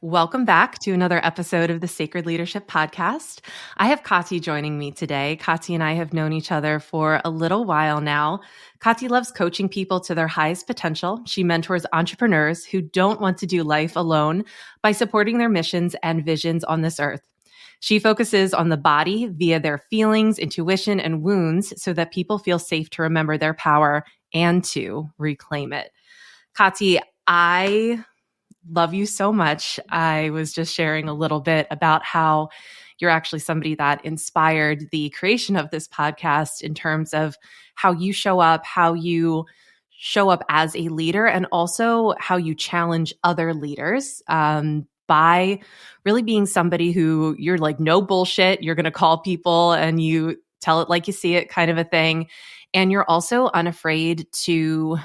Welcome back to another episode of the Sacred Leadership Podcast. I have Kati joining me today. Kati and I have known each other for a little while now. Kati loves coaching people to their highest potential. She mentors entrepreneurs who don't want to do life alone by supporting their missions and visions on this earth. She focuses on the body via their feelings, intuition, and wounds so that people feel safe to remember their power and to reclaim it. Kati, I love you so much. I was just sharing a little bit about how you're actually somebody that inspired the creation of this podcast in terms of how you show up, as a leader, and also how you challenge other leaders by really being somebody who you're like, no bullshit. You're going to call people and you tell it like you see it, kind of a thing. And you're also unafraid to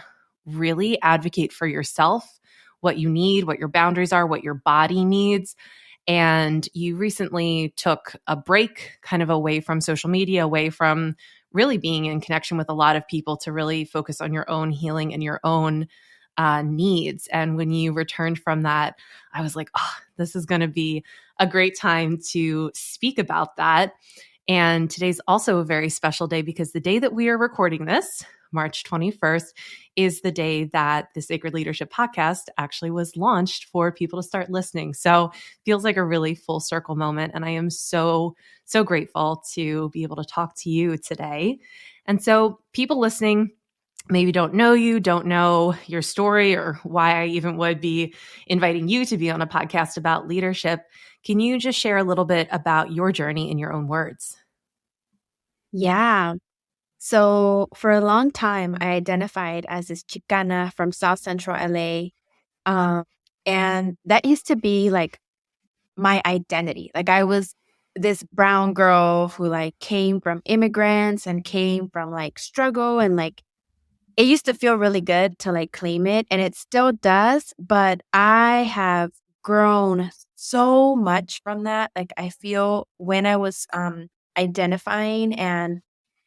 really advocate for yourself, what you need, what your boundaries are, what your body needs. And you recently took a break kind of away from social media, away from really being in connection with a lot of people to really focus on your own healing and your own needs. And when you returned from that, I was like, oh, this is going to be a great time to speak about that. And today's also a very special day because the day that we are recording this, March 21st, is the day that the Sacred Leadership Podcast actually was launched for people to start listening. So feels like a really full circle moment. And I am so, so grateful to be able to talk to you today. And so people listening maybe don't know you, don't know your story or why I even would be inviting you to be on a podcast about leadership. Can you just share a little bit about your journey in your own words? Yeah. So for a long time, I identified as this Chicana from South Central LA. And that used to be like my identity. Like I was this brown girl who like came from immigrants and came from like struggle, and like it used to feel really good to like claim it, and it still does, but I have grown so much from that. Like I feel when I was identifying and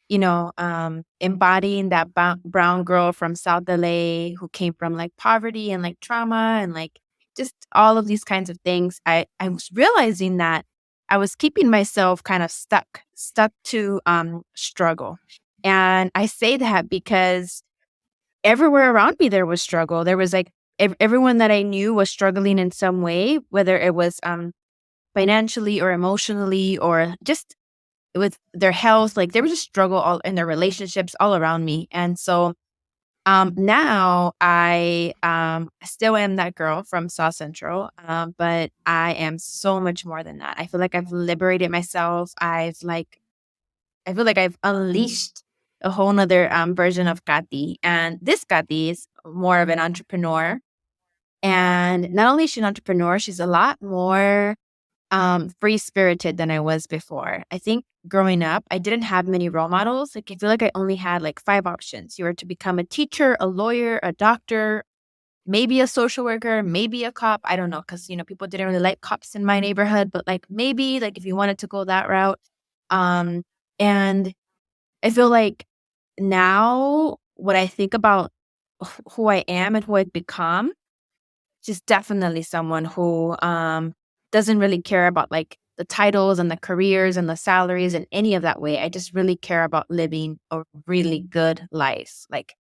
embodying that brown girl from South LA who came from like poverty and like trauma and like just all of these kinds of things. I was realizing that I was keeping myself kind of stuck to struggle. And I say that because everywhere around me there was struggle. There was like everyone that I knew was struggling in some way, whether it was financially or emotionally or just with their health. Like there was a struggle all in their relationships all around me. And so now I still am that girl from South Central, but I am so much more than that. I feel like I've liberated myself. I feel like I've unleashed a whole nother version of Kati. And this Kati is more of an entrepreneur. And not only is she an entrepreneur, she's a lot more free spirited than I was before. I think growing up, I didn't have many role models. Like I feel like I only had like 5 options. You were to become a teacher, a lawyer, a doctor, maybe a social worker, maybe a cop. I don't know, because people didn't really like cops in my neighborhood, but like maybe like if you wanted to go that route. Um, and I feel like now when I think about who I am and who I've become, she's definitely someone who doesn't really care about like the titles and the careers and the salaries and any of that way. I just really care about living a really good life, like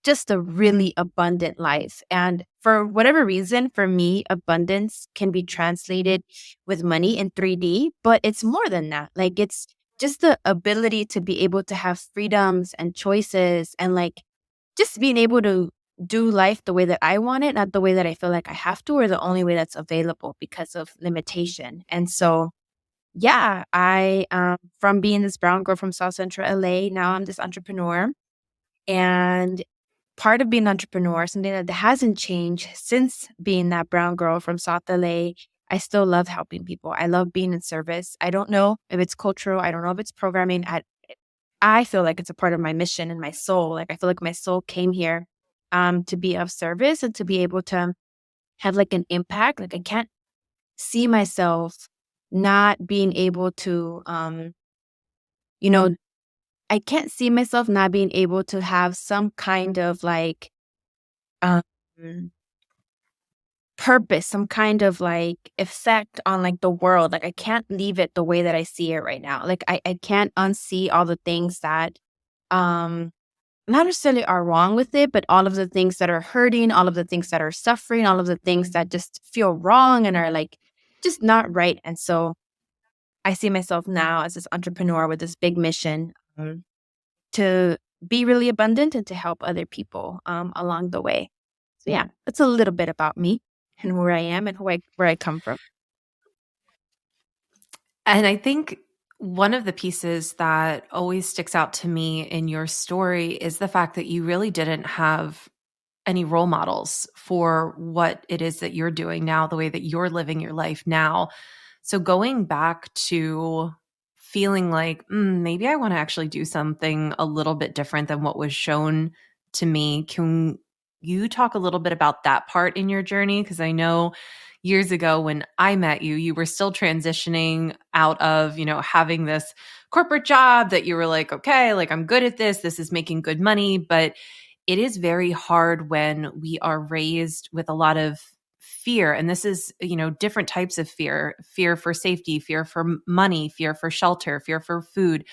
just a really abundant life. And for whatever reason, for me, abundance can be translated with money in 3D, but it's more than that. Like it's just the ability to be able to have freedoms and choices and like just being able to do life the way that I want it, not the way that I feel like I have to, or the only way that's available because of limitation. And so, yeah, I, from being this brown girl from South Central LA, now I'm this entrepreneur. And part of being an entrepreneur, something that hasn't changed since being that brown girl from South LA, I still love helping people. I love being in service. I don't know if it's cultural. I don't know if it's programming. I feel like it's a part of my mission and my soul. Like I feel like my soul came here to be of service and to be able to have like an impact. Like I can't see myself not being able to you know, I can't see myself not being able to have some kind of like um purpose, some kind of like effect on like the world. Like I can't leave it the way that I see it right now. Like I can't unsee all the things that um not necessarily are wrong with it, but all of the things that are hurting, all of the things that are suffering, all of the things that just feel wrong and are like just not right. And so I see myself now as this entrepreneur with this big mission to be really abundant and to help other people along the way. So yeah, that's a little bit about me and where I am and where I come from. And I think one of the pieces that always sticks out to me in your story is the fact that you really didn't have any role models for what it is that you're doing now, the way that you're living your life now. So going back to feeling like maybe I want to actually do something a little bit different than what was shown to me. Can you talk a little bit about that part in your journey? Because I know years ago when I met you, you were still transitioning out of, having this corporate job that you were like, okay, like I'm good at this. This is making good money. But it is very hard when we are raised with a lot of fear. And this is, different types of fear for safety, fear for money, fear for shelter, fear for food.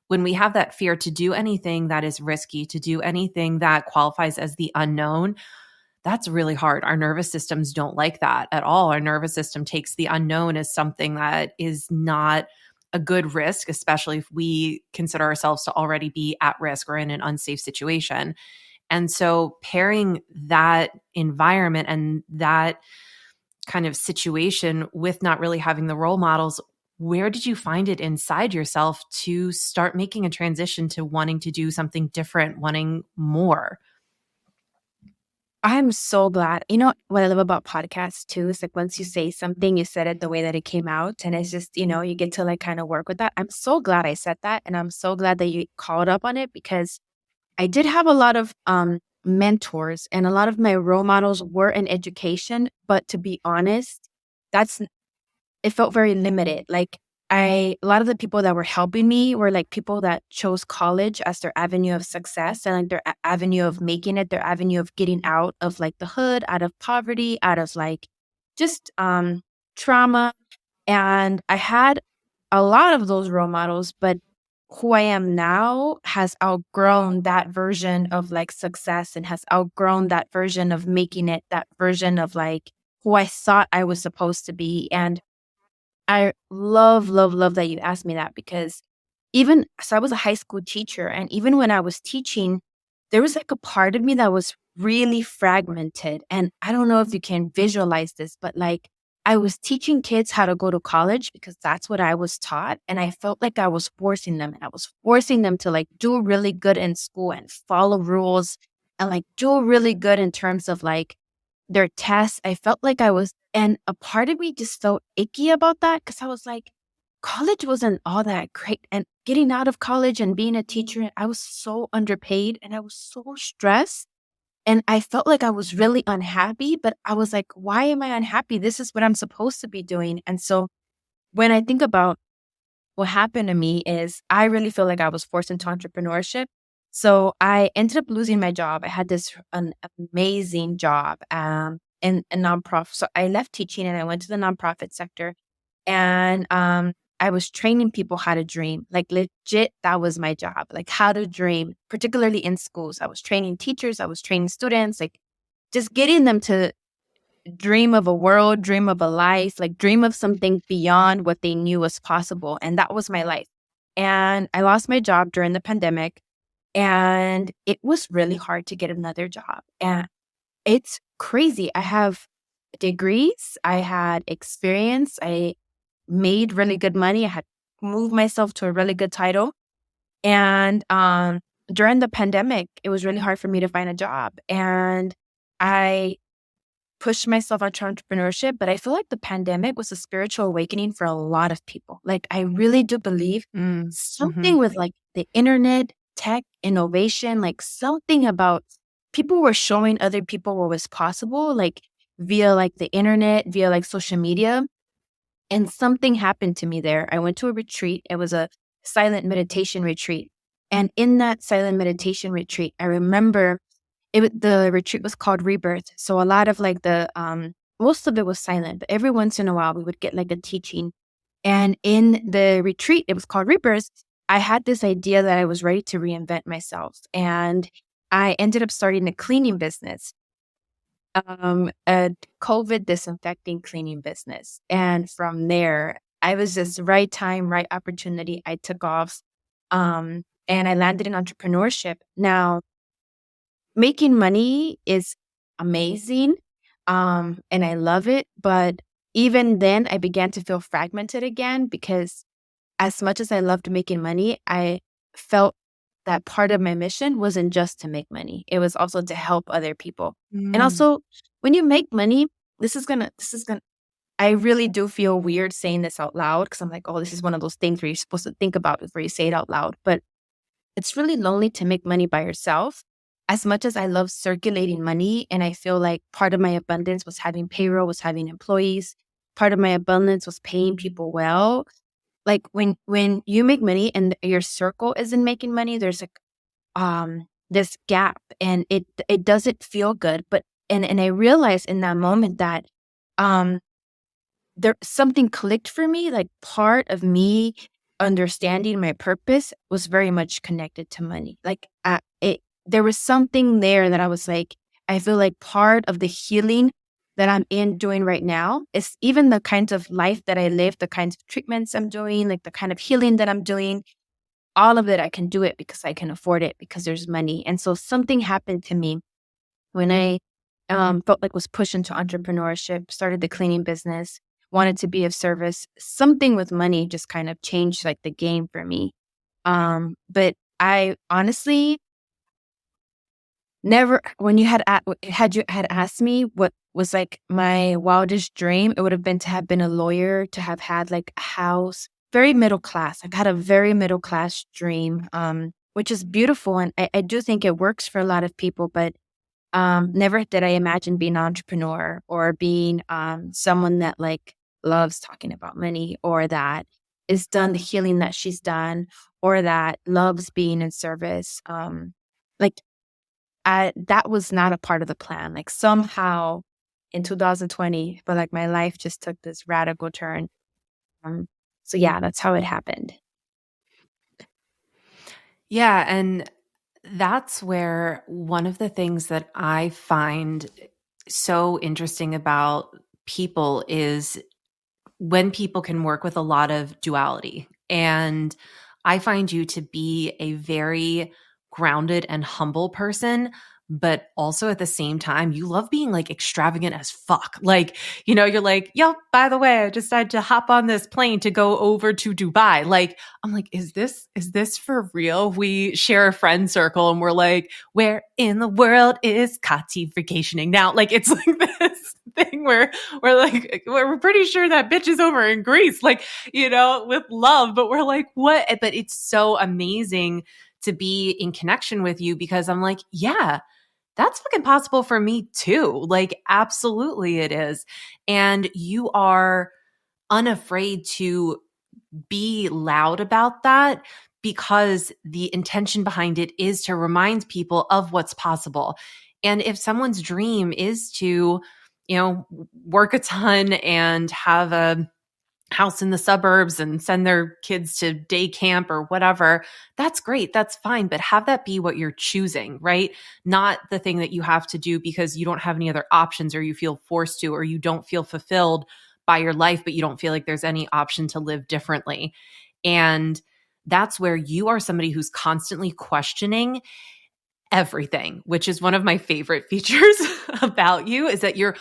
When we have that fear to do anything that is risky, to do anything that qualifies as the unknown, that's really hard. Our nervous systems don't like that at all. Our nervous system takes the unknown as something that is not a good risk, especially if we consider ourselves to already be at risk or in an unsafe situation. And so pairing that environment and that kind of situation with not really having the role models, where did you find it inside yourself to start making a transition to wanting to do something different, wanting more? I'm so glad. You know what I love about podcasts too is like once you say something, you said it the way that it came out. And it's just, you get to like kind of work with that. I'm so glad I said that. And I'm so glad that you called up on it because I did have a lot of mentors and a lot of my role models were in education. But to be honest, that's it felt very limited. Like a lot of the people that were helping me were like people that chose college as their avenue of success and like their avenue of making it, their avenue of getting out of like the hood, out of poverty, out of like just trauma. And I had a lot of those role models, but who I am now has outgrown that version of like success and has outgrown that version of making it, that version of like who I thought I was supposed to be. And I love, love, love that you asked me that because I was a high school teacher. And even when I was teaching, there was like a part of me that was really fragmented. And I don't know if you can visualize this, but like I was teaching kids how to go to college because that's what I was taught. And I felt like I was forcing them. And I was forcing them to like do really good in school and follow rules and like do really good in terms of like their tests. I felt like and a part of me just felt icky about that because I was like, college wasn't all that great. And getting out of college and being a teacher, I was so underpaid and I was so stressed. And I felt like I was really unhappy, but I was like, why am I unhappy? This is what I'm supposed to be doing. And so when I think about what happened to me is I really feel like I was forced into entrepreneurship. So I ended up losing my job. I had an amazing job in a nonprofit. So I left teaching and I went to the nonprofit sector and I was training people how to dream. Like legit, that was my job. Like how to dream, particularly in schools. I was training teachers, I was training students, like just getting them to dream of a world, dream of a life, like dream of something beyond what they knew was possible. And that was my life. And I lost my job during the pandemic and it was really hard to get another job. And it's crazy. I have degrees, I had experience, I made really good money, I had moved myself to a really good title. And during the pandemic, it was really hard for me to find a job. And I pushed myself into entrepreneurship, but I feel like the pandemic was a spiritual awakening for a lot of people. Like, I really do believe Mhm. something with like the internet, tech, innovation, like something about people were showing other people what was possible, like via like the internet, via like social media. And something happened to me there. I went to a retreat. It was a silent meditation retreat. And in that silent meditation retreat, I remember the retreat was called Rebirth. So a lot of like the most of it was silent, but every once in a while we would get like a teaching. And in the retreat, it was called Rebirth. I had this idea that I was ready to reinvent myself. And I ended up starting a cleaning business, a COVID disinfecting cleaning business. And from there, I was just right time, right opportunity. I took off, and I landed in entrepreneurship. Now, making money is amazing, and I love it. But even then, I began to feel fragmented again because as much as I loved making money, I felt that part of my mission wasn't just to make money. It was also to help other people. And Mm. also, when you make money, this is gonna, I really do feel weird saying this out loud because I'm like, oh, this is one of those things where you're supposed to think about before you say it out loud. But it's really lonely to make money by yourself. As much as I love circulating money, and I feel like part of my abundance was having payroll, was having employees, part of my abundance was paying people well. Like when you make money and your circle isn't making money, there's like this gap, and it doesn't feel good. But and I realized in that moment that um there something clicked for me, like part of me understanding my purpose was very much connected to money. Like it there was something there that I was like, I feel like part of the healing that I'm in doing right now is even the kinds of life that I live, the kinds of treatments I'm doing, like the kind of healing that I'm doing, all of it, I can do it because I can afford it because there's money. And so something happened to me when I felt like was pushed into entrepreneurship, started the cleaning business, wanted to be of service. Something with money just kind of changed like the game for me. But I honestly never, when you had you had asked me what was like my wildest dream, it would have been to have been a lawyer, to have had like a house, very middle class. I've had a very middle class dream, which is beautiful, and I do think it works for a lot of people. But never did I imagine being an entrepreneur or being someone that like loves talking about money, or that is done the healing that she's done, or that loves being in service. Like that was not a part of the plan. Like somehow in 2020, but like my life just took this radical turn. Um, so yeah, that's how it happened. Yeah. And that's where one of the things that I find so interesting about people is when people can work with a lot of duality. And I find you to be a very grounded and humble person, but also at the same time, you love being like extravagant as fuck. Like, you're like, yo, by the way, I decided to hop on this plane to go over to Dubai. Like, I'm like, is this for real? We share a friend circle and we're like, where in the world is Kati vacationing now? Like, it's like this thing where we're like, we're pretty sure that bitch is over in Greece, like, with love, but we're like, what? But it's so amazing to be in connection with you because I'm like, yeah, that's fucking possible for me too. Like, absolutely it is. And you are unafraid to be loud about that because the intention behind it is to remind people of what's possible. And if someone's dream is to, work a ton and have a house in the suburbs and send their kids to day camp or whatever, that's great. That's fine. But have that be what you're choosing, right? Not the thing that you have to do because you don't have any other options or you feel forced to, or you don't feel fulfilled by your life, but you don't feel like there's any option to live differently. And that's where you are somebody who's constantly questioning everything, which is one of my favorite features about you, is that you're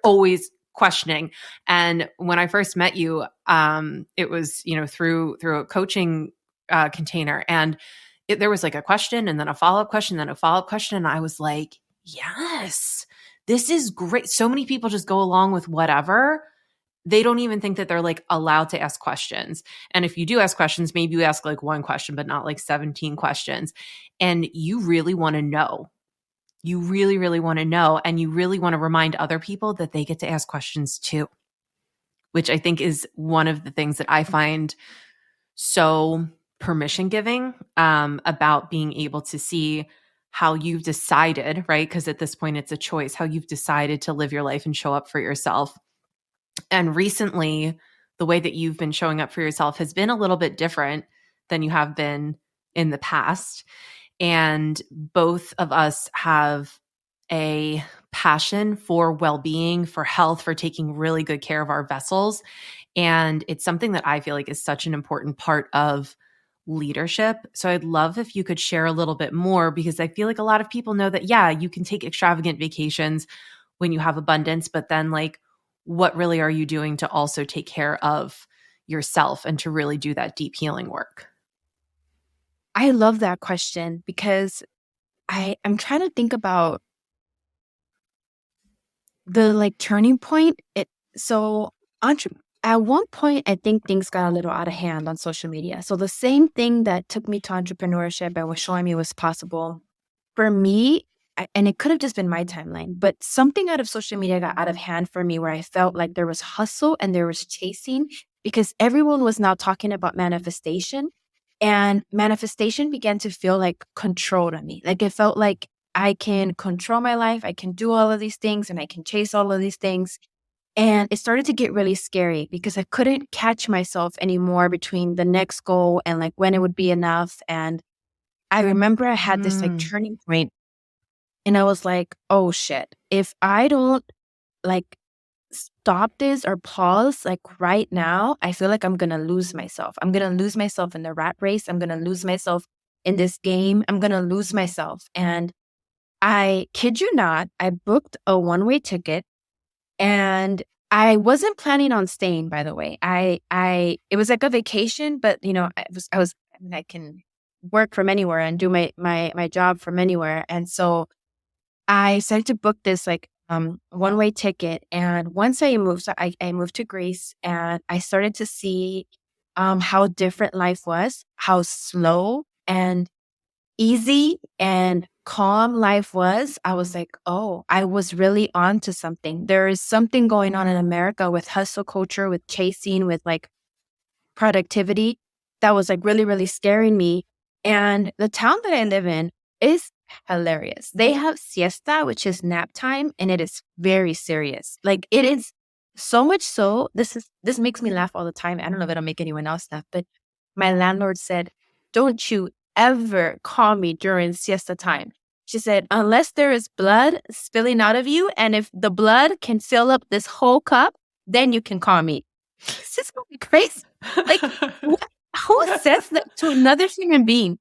always questioning. And when I first met you, it was, through a coaching container, and there was like a question and then a follow-up question, then a follow-up question. And I was like, yes, this is great. So many people just go along with whatever. They don't even think that they're like allowed to ask questions. And if you do ask questions, maybe you ask like one question, but not like 17 questions. And you really want to know. You really, really want to know. And you really want to remind other people that they get to ask questions too, which I think is one of the things that I find so permission giving about being able to see how you've decided, right? Because at this point, it's a choice, how you've decided to live your life and show up for yourself. And recently, the way that you've been showing up for yourself has been a little bit different than you have been in the past. And both of us have a passion for well being, for health, for taking really good care of our vessels. And it's something that I feel like is such an important part of leadership. So I'd love if you could share a little bit more, because I feel like a lot of people know that, yeah, you can take extravagant vacations when you have abundance, but then like, what really are you doing to also take care of yourself and to really do that deep healing work? I love that question because I'm trying to think about the like turning point. So entre- at one point, I think things got a little out of hand on social media. So the same thing that took me to entrepreneurship and was showing me was possible for me, and it could have just been my timeline, but something out of social media got out of hand for me where I felt like there was hustle and there was chasing because everyone was now talking about manifestation. And manifestation began to feel like controlled on me. Like it felt like I can control my life, I can do all of these things, and I can chase all of these things. And it started to get really scary because I couldn't catch myself anymore between the next goal and like when it would be enough. And I remember I had this like Mm. turning point and I was like, oh shit, if I don't like stop this or pause like right now, I feel like I'm going to lose myself. I'm going to lose myself in the rat race. I'm going to lose myself in this game. I'm going to lose myself. And I kid you not, I booked a one-way ticket and I wasn't planning on staying, by the way. It was like a vacation, but you know, I mean, I can work from anywhere and do my job from anywhere. And so I decided to book this like one-way ticket. And once I moved, I moved to Greece and I started to see how different life was, how slow and easy and calm life was. I was like, oh, I was really on to something. There is something going on in America with hustle culture, with chasing, with like productivity that was like really, really scaring me. And the town that I live in is hilarious. They have siesta, which is nap time, and it is very serious. Like it is so much so. This makes me laugh all the time. I don't know if it'll make anyone else laugh, but my landlord said, "Don't you ever call me during siesta time." She said, "Unless there is blood spilling out of you, and if the blood can fill up this whole cup, then you can call me." This is gonna be crazy. Like, what? Who says that to another human being?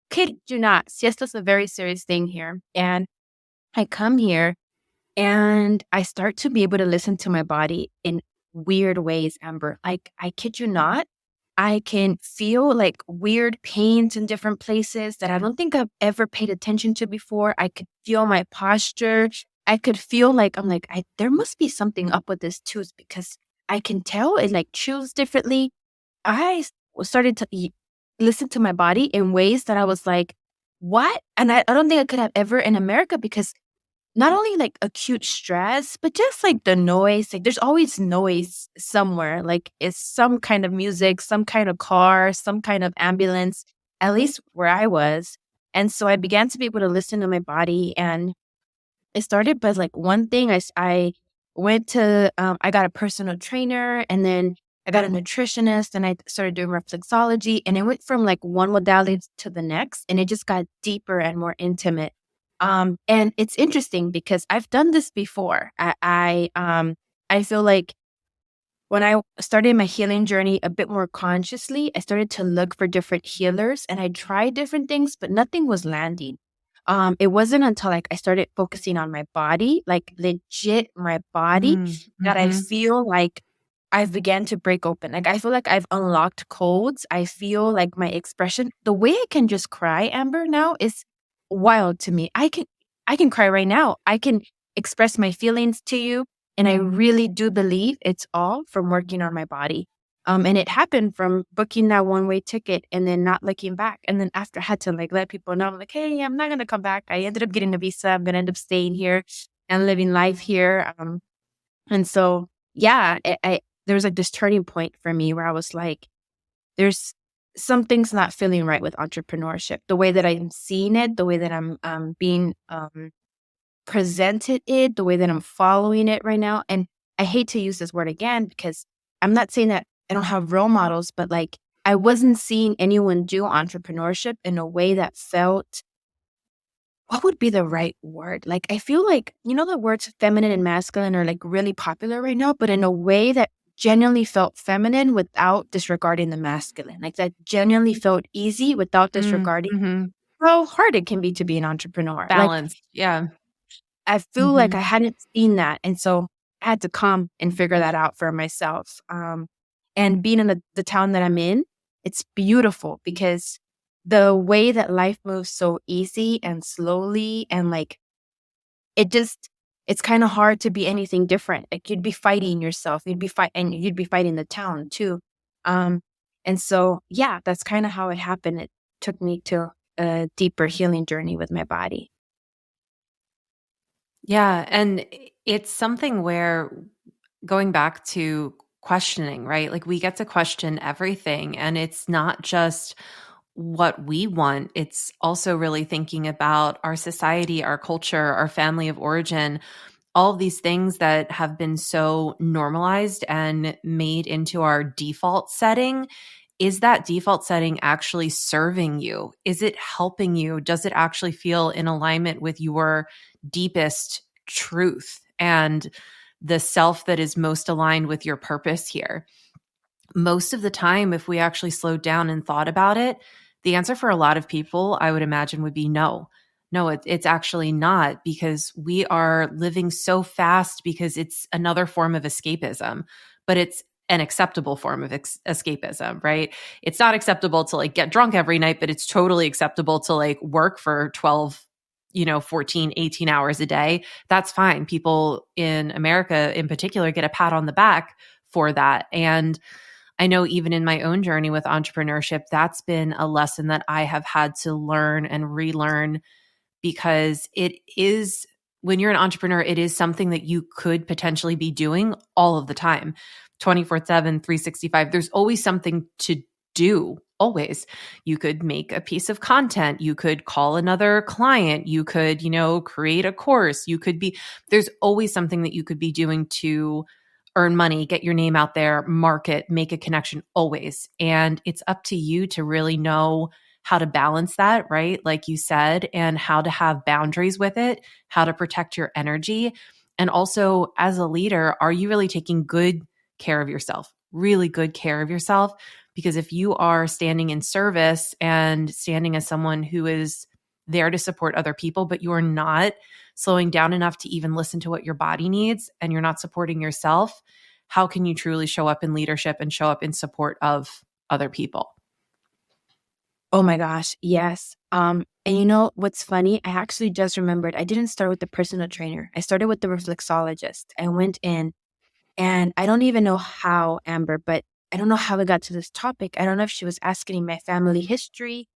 Kid you not. Siesta's a very serious thing here. And I come here and I start to be able to listen to my body in weird ways, Amber. Like, I kid you not. I can feel like weird pains in different places that I don't think I've ever paid attention to before. I could feel my posture. I could feel like I'm like, there must be something up with this tooth because I can tell it like chews differently. Started to listen to my body in ways that I was like, what? And I don't think I could have ever in America because not only like acute stress, but just like the noise. Like there's always noise somewhere. Like it's some kind of music, some kind of car, some kind of ambulance, at least where I was. And so I began to be able to listen to my body. And it started by like one thing. I went to, I got a personal trainer and then I got a nutritionist and I started doing reflexology and it went from like one modality to the next and it just got deeper and more intimate. And it's interesting because I've done this before. I feel like when I started my healing journey a bit more consciously, I started to look for different healers and I tried different things, but nothing was landing. It wasn't until like I started focusing on my body, like legit my body, that I Mm-hmm. feel like I've began to break open. Like I feel like I've unlocked codes. I feel like my expression, the way I can just cry, Amber, now is wild to me. I can cry right now. I can express my feelings to you. And I really do believe it's all from working on my body. And it happened from booking that one-way ticket and then not looking back. And then after I had to like let people know, I'm like, hey, I'm not going to come back. I ended up getting a visa. I'm going to end up staying here and living life here. And so, yeah, there was like this turning point for me where I was like, there's something's not feeling right with entrepreneurship. The way that I'm seeing it, the way that I'm being presented it, the way that I'm following it right now. And I hate to use this word again because I'm not saying that I don't have role models, but like I wasn't seeing anyone do entrepreneurship in a way that felt, what would be the right word? Like, I feel like, the words feminine and masculine are like really popular right now, but in a way that genuinely felt feminine without disregarding the masculine. Like, that genuinely felt easy without disregarding Mhm. how hard it can be to be an entrepreneur. Like, Balanced. Yeah. I feel like I Mhm. hadn't seen that. And so I had to come and figure that out for myself. And being in the town that I'm in, it's beautiful because the way that life moves so easy and slowly and like it just it's kind of hard to be anything different. Like you'd be fighting yourself. You'd be fighting the town too. Um and so yeah, that's kind of how it happened. It took me to a deeper healing journey with my body. Yeah, and it's something where going back to questioning, right? Like we get to question everything, and it's not just what we want. It's also really thinking about our society, our culture, our family of origin, all of these things that have been so normalized and made into our default setting. Is that default setting actually serving you? Is it helping you? Does it actually feel in alignment with your deepest truth and the self that is most aligned with your purpose here? Most of the time, if we actually slowed down and thought about it, the answer for a lot of people, I would imagine, would be no. No, it's actually not, because we are living so fast because it's another form of escapism, but it's an acceptable form of escapism, right? It's not acceptable to like get drunk every night, but it's totally acceptable to like work for 12, 14, 18 hours a day. That's fine. People in America in particular get a pat on the back for that. And I know even in my own journey with entrepreneurship, that's been a lesson that I have had to learn and relearn, because it is, when you're an entrepreneur, it is something that you could potentially be doing all of the time, 24/7, 365. There's always something to do. Always. You could make a piece of content. You could call another client. You could, create a course. There's always something that you could be doing to earn money, get your name out there, market, make a connection, always. And it's up to you to really know how to balance that, right? Like you said, and how to have boundaries with it, how to protect your energy. And also, as a leader, are you really taking good care of yourself? Really good care of yourself? Because if you are standing in service and standing as someone who is there to support other people, but you're not slowing down enough to even listen to what your body needs, and you're not supporting yourself, how can you truly show up in leadership and show up in support of other people? Oh my gosh, yes. And you know what's funny? I actually just remembered I didn't start with the personal trainer. I started with the reflexologist. I went in and I don't even know how, Amber, but I don't know how we got to this topic. I don't know if she was asking my family history.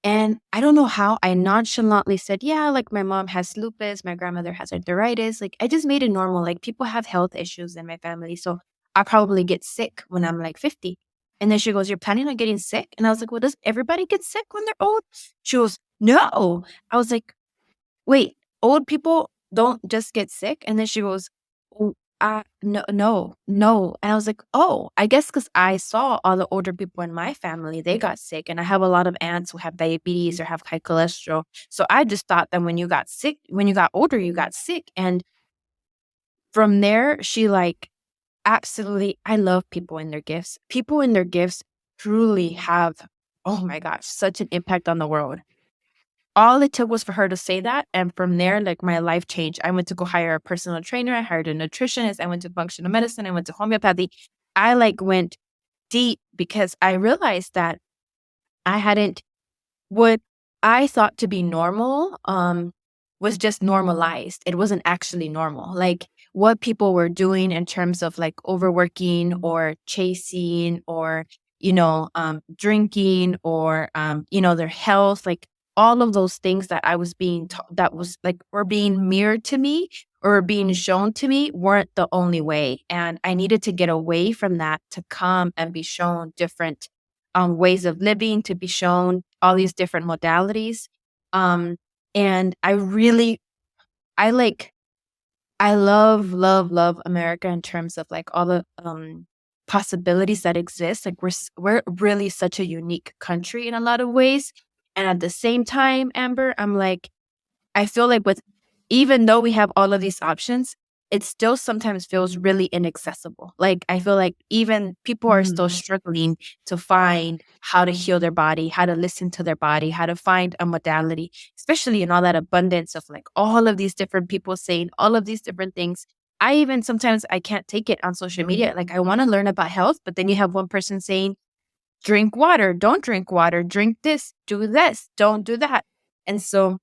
And I don't know how I nonchalantly said, yeah, like my mom has lupus, my grandmother has arthritis. Like I just made it normal. Like people have health issues in my family. So I probably get sick when I'm like 50. And then she goes, you're planning on getting sick? And I was like, well, does everybody get sick when they're old? She goes, no. I was like, wait, old people don't just get sick? And then she goes, "Oh, no, no, no." And I was like, oh, I guess because I saw all the older people in my family, they got sick. And I have a lot of aunts who have diabetes or have high cholesterol. So I just thought that when you got sick, when you got older, you got sick. And from there, she like, absolutely, I love people and their gifts. People and their gifts truly have, oh my gosh, such an impact on the world. All it took was for her to say that, and from there, like, my life changed. I went to go hire a personal trainer, I hired a nutritionist, I went to functional medicine, I went to homeopathy. I, like, went deep because I realized that I hadn't what I thought to be normal, was just normalized. It wasn't actually normal. Like, what people were doing in terms of, like, overworking or chasing or, drinking or, their health, like, all of those things that I was being that was, like, were being mirrored to me or being shown to me weren't the only way, and I needed to get away from that to come and be shown different ways of living to be shown, all these different modalities. Um, and I like, I love America in terms of like all the possibilities that exist. Like we're really such a unique country in a lot of ways. And at the same time, Amber, I'm like, I feel like with even though we have all of these options, it still sometimes feels really inaccessible. Like I feel like even people are still struggling to find how to heal their body, how to listen to their body, how to find a modality, especially in all that abundance of like all of these different people saying all of these different things. I even sometimes I can't take it on social media. Like I want to learn about health, but then you have one person saying, drink water, don't drink water, drink this, don't do that. And so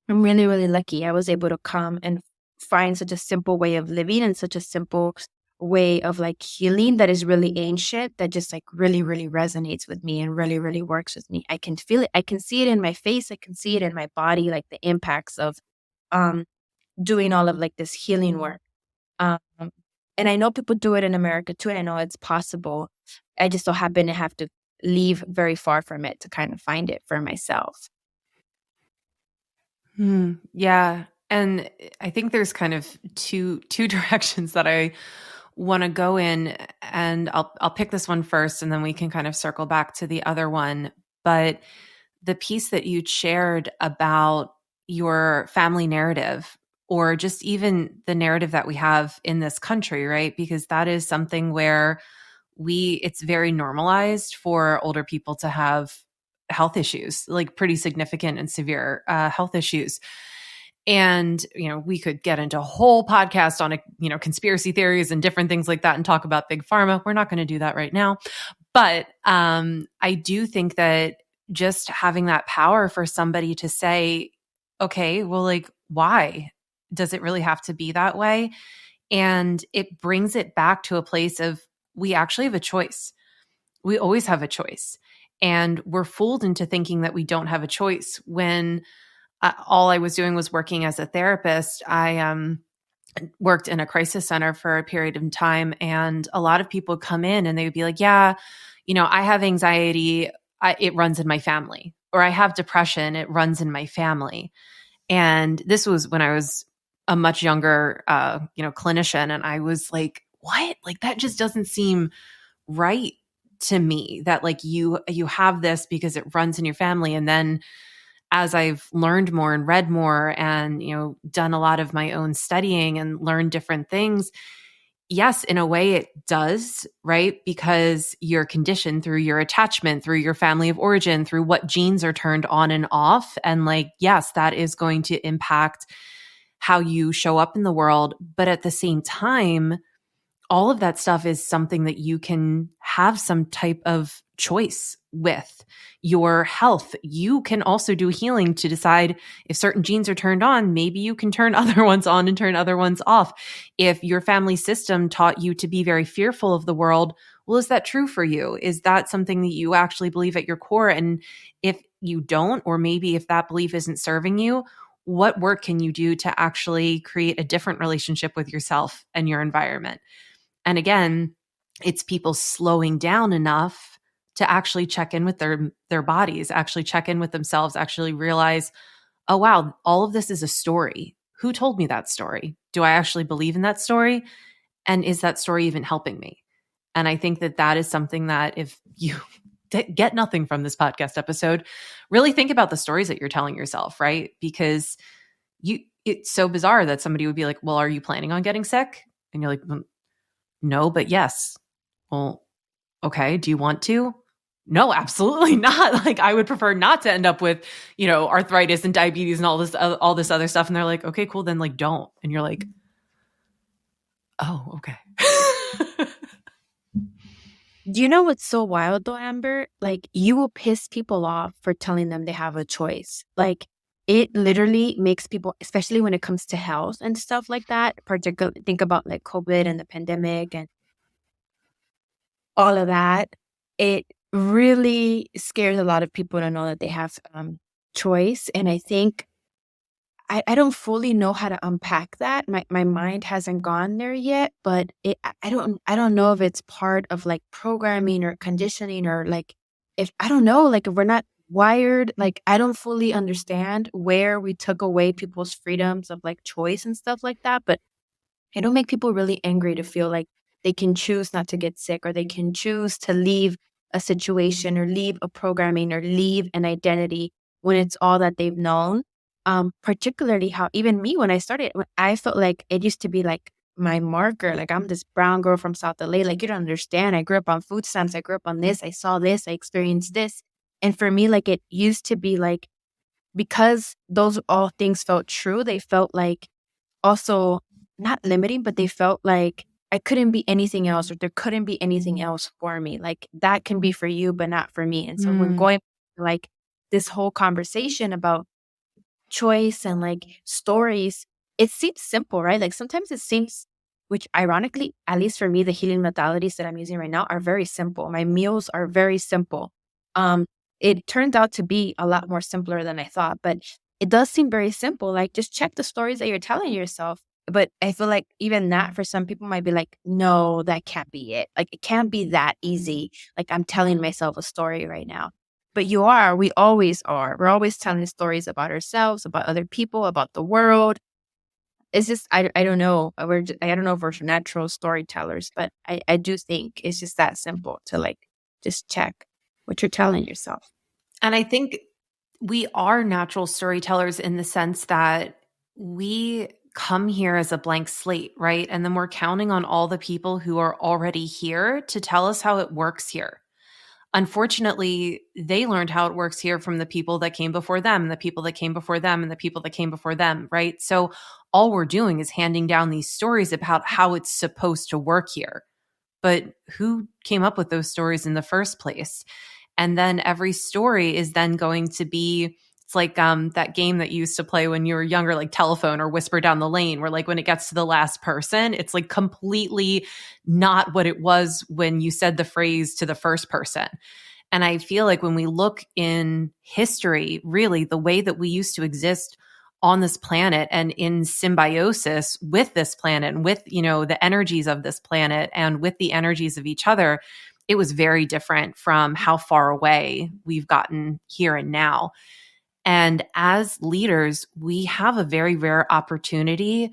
I'm really, really lucky. I was able to come and find such a simple way of living and such a simple way of like healing that is really ancient, that just like really, really resonates with me and really, really works with me. I can feel it. I can see it in my face. I can see it in my body, like the impacts of um doing all of like this healing work. Um, and I know people do it in America too, and I know it's possible. I just so happen to have to leave very far from it to kind of find it for myself. Yeah. And I think there's kind of two directions that I want to go in, and I'll pick this one first and then we can kind of circle back to the other one. But the piece that you shared about your family narrative, or just even the narrative that we have in this country, right? Because that is something where it's very normalized for older people to have health issues, like pretty significant and severe health issues. And, we could get into a whole podcast on, conspiracy theories and different things like that and talk about big pharma. We're not going to do that right now. But I do think that just having that power for somebody to say, okay, well, like, why does it really have to be that way? And it brings it back to a place of, we actually have a choice. We always have a choice. And we're fooled into thinking that we don't have a choice when all I was doing was working as a therapist. I worked in a crisis center for a period of time, and a lot of people come in and they would be like, yeah, I have anxiety. It runs in my family. Or I have depression. It runs in my family. And this was when I was a much younger, clinician. And I was like, what? Like, that just doesn't seem right to me, that like you have this because it runs in your family. And then as I've learned more and read more and, done a lot of my own studying and learned different things, yes, in a way it does, right? Because you're conditioned through your attachment, through your family of origin, through what genes are turned on and off. And like, yes, that is going to impact how you show up in the world. But at the same time, all of that stuff is something that you can have some type of choice with. Your health, you can also do healing to decide if certain genes are turned on, maybe you can turn other ones on and turn other ones off. If your family system taught you to be very fearful of the world, well, is that true for you? Is that something that you actually believe at your core? And if you don't, or maybe if that belief isn't serving you, what work can you do to actually create a different relationship with yourself and your environment? And again, it's people slowing down enough to actually check in with their bodies, actually check in with themselves, actually realize, oh, wow, all of this is a story. Who told me that story? Do I actually believe in that story? And is that story even helping me? And I think that that is something that if you get nothing from this podcast episode, really think about the stories that you're telling yourself, right? Because it's so bizarre that somebody would be like, well, are you planning on getting sick? And you're like, no, but yes. Well, okay. Do you want to? No, absolutely not. Like, I would prefer not to end up with, arthritis and diabetes and all this other stuff. And they're like, okay, cool. Then like, don't. And you're like, oh, okay. Do you know what's so wild though, Amber? Like you will piss people off for telling them they have a choice. Like it literally makes people, especially when it comes to health and stuff like that, particularly think about like COVID and the pandemic and all of that. It really scares a lot of people to know that they have choice. And I think I don't fully know how to unpack that. My mind hasn't gone there yet, but I don't know if it's part of like programming or conditioning or like if I don't know, like if we're not wired, like I don't fully understand where we took away people's freedoms of like choice and stuff like that, but it'll make people really angry to feel like they can choose not to get sick, or they can choose to leave a situation or leave a programming or leave an identity when it's all that they've known. Particularly how even me, when I started, I felt like it used to be like my marker. Like I'm this brown girl from South LA. Like you don't understand. I grew up on food stamps. I grew up on this. I saw this. I experienced this. And for me, like it used to be like, because those all things felt true, they felt like also not limiting, but they felt like I couldn't be anything else, or there couldn't be anything else for me. Like that can be for you, but not for me. And so when Mm, going like this whole conversation about choice and like stories, it seems simple, right? Like sometimes it seems, which ironically, at least for me, the healing modalities that I'm using right now are very simple. My meals are very simple. Um, it turned out to be a lot more simpler than I thought, but it does seem very simple. Like just check the stories that you're telling yourself. But I feel like even that for some people might be like, no, that can't be it. Like it can't be that easy. Like I'm telling myself a story right now. But you are, we always are. We're always telling stories about ourselves, about other people, about the world. It's just, I don't know. I don't know if we're natural storytellers, but I do think it's just that simple to like just check what you're telling yourself. and I think we are natural storytellers in the sense that we come here as a blank slate, right? And then we're counting on all the people who are already here to tell us how it works here. Unfortunately, they learned how it works here from the people that came before them, and the people that came before them, and the people that came before them, right? So all we're doing is handing down these stories about how it's supposed to work here. But who came up with those stories in the first place? And then every story is then going to be, it's like that game that you used to play when you were younger, like telephone or whisper down the lane, where like when it gets to the last person, it's like completely not what it was when you said the phrase to the first person. And I feel like when we look in history, really the way that we used to exist on this planet and in symbiosis with this planet and with, you know, the energies of this planet and with the energies of each other, it was very different from how far away we've gotten here and now. And as leaders, we have a very rare opportunity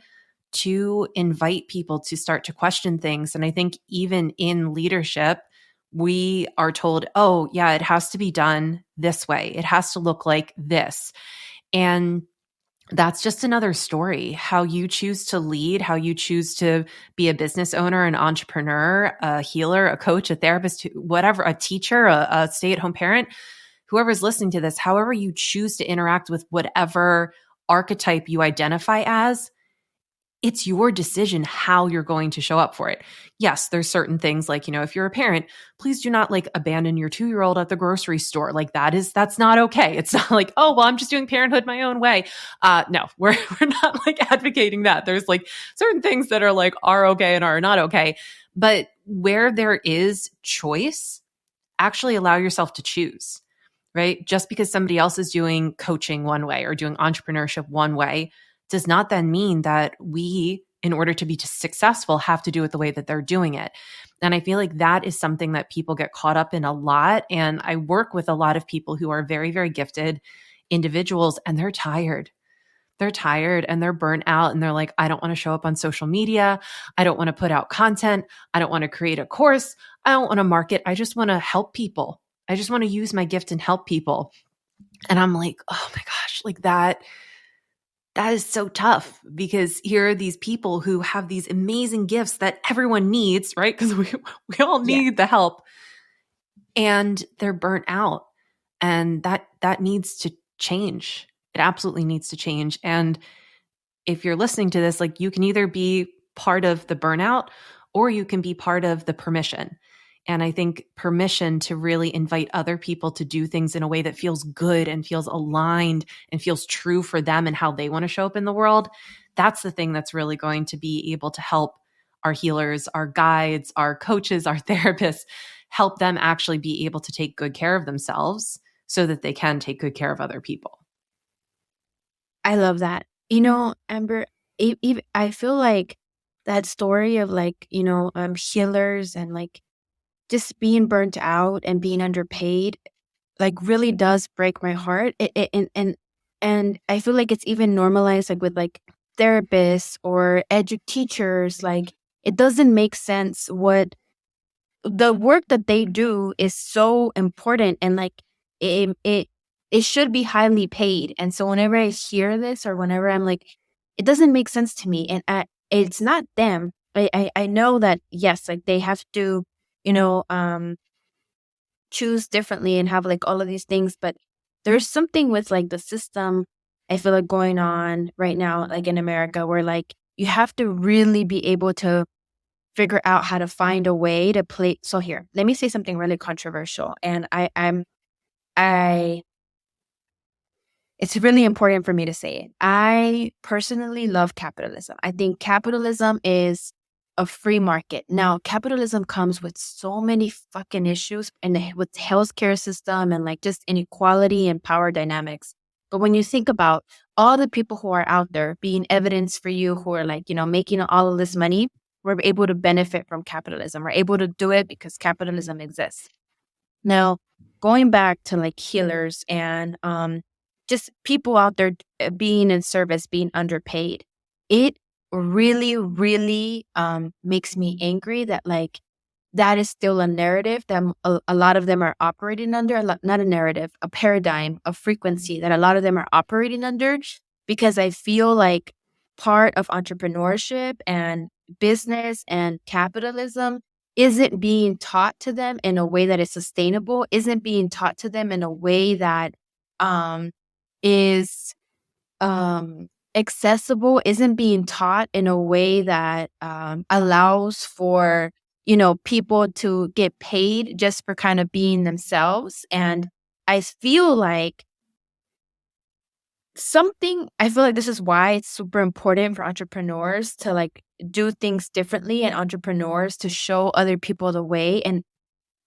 to invite people to start to question things. And I think even in leadership, we are told, oh, yeah, it has to be done this way. It has to look like this. And that's just another story. How you choose to lead, how you choose to be a business owner, an entrepreneur, a healer, a coach, a therapist, whatever, a teacher, a stay at home parent, whoever's listening to this, however you choose to interact with whatever archetype you identify as, it's your decision how you're going to show up for it. Yes, there's certain things like, you know, if you're a parent, please do not like abandon your 2-year-old at the grocery store. Like that's not okay. It's not like, oh, well, I'm just doing parenthood my own way. No, we're not like advocating that. There's like certain things that are like are okay and are not okay. But where there is choice, actually allow yourself to choose, right? Just because somebody else is doing coaching one way or doing entrepreneurship one way does not then mean that we, in order to be successful, have to do it the way that they're doing it. And I feel like that is something that people get caught up in a lot. And I work with a lot of people who are very, very gifted individuals, and they're tired. They're tired and they're burnt out, and they're like, I don't want to show up on social media. I don't want to put out content. I don't want to create a course. I don't want to market. I just want to help people. I just want to use my gift and help people. And I'm like, oh my gosh, like that is so tough, because here are these people who have these amazing gifts that everyone needs, right? Because we all Yeah. need the help, and they're burnt out. And that needs to change. It absolutely needs to change. And if you're listening to this, like you can either be part of the burnout or you can be part of the permission. And I think permission to really invite other people to do things in a way that feels good and feels aligned and feels true for them and how they want to show up in the world. That's the thing that's really going to be able to help our healers, our guides, our coaches, our therapists, help them actually be able to take good care of themselves so that they can take good care of other people. I love that. You know, Amber, I feel like that story of like, healers and like just being burnt out and being underpaid, like, really does break my heart. And I feel like it's even normalized, like, with, like, therapists or teachers. Like, it doesn't make sense. What the work that they do is so important, and, like, it it should be highly paid. And so whenever I hear this, or whenever I'm like, it doesn't make sense to me. And it's not them. I know that, yes, like, they have to, you know, choose differently and have, like, all of these things. But there's something with, like, the system, I feel like, going on right now, like, in America, where, like, you have to really be able to figure out how to find a way to play. So here, let me say something really controversial. And I it's really important for me to say it. I personally love capitalism. I think capitalism is a free market. Now, capitalism comes with so many fucking issues, and with the healthcare system, and, like, just inequality and power dynamics. But when you think about all the people who are out there being evidence for you, who are, like, making all of this money, we're able to benefit from capitalism. We're able to do it because capitalism exists. Now, going back to, like, healers and just people out there being in service, being underpaid, it really, really makes me angry that, like, that is still a narrative that a lot of them are operating under. Not a narrative, a paradigm, a frequency that a lot of them are operating under, because I feel like part of entrepreneurship and business and capitalism isn't being taught to them in a way that is sustainable, isn't being taught to them in a way that um, is accessible, isn't being taught in a way that allows for, people to get paid just for kind of being themselves. And I feel like I feel like this is why it's super important for entrepreneurs to, like, do things differently, and entrepreneurs to show other people the way, and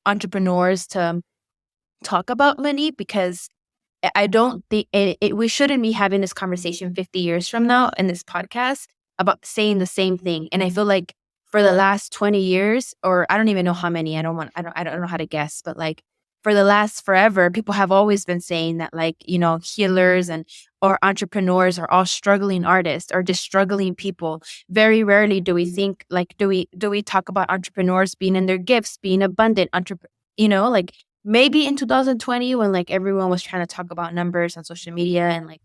entrepreneurs to talk about money. Because I don't think we shouldn't be having this conversation 50 years from now in this podcast about saying the same thing. And I feel like for the last 20 years, or I don't even know how many, I don't know how to guess, but, like, for the last forever, people have always been saying that, like, healers and or entrepreneurs are all struggling artists or just struggling people. Very rarely do we think, like, do we talk about entrepreneurs being in their gifts, being abundant, like, maybe in 2020, when, like, everyone was trying to talk about numbers on social media and, like,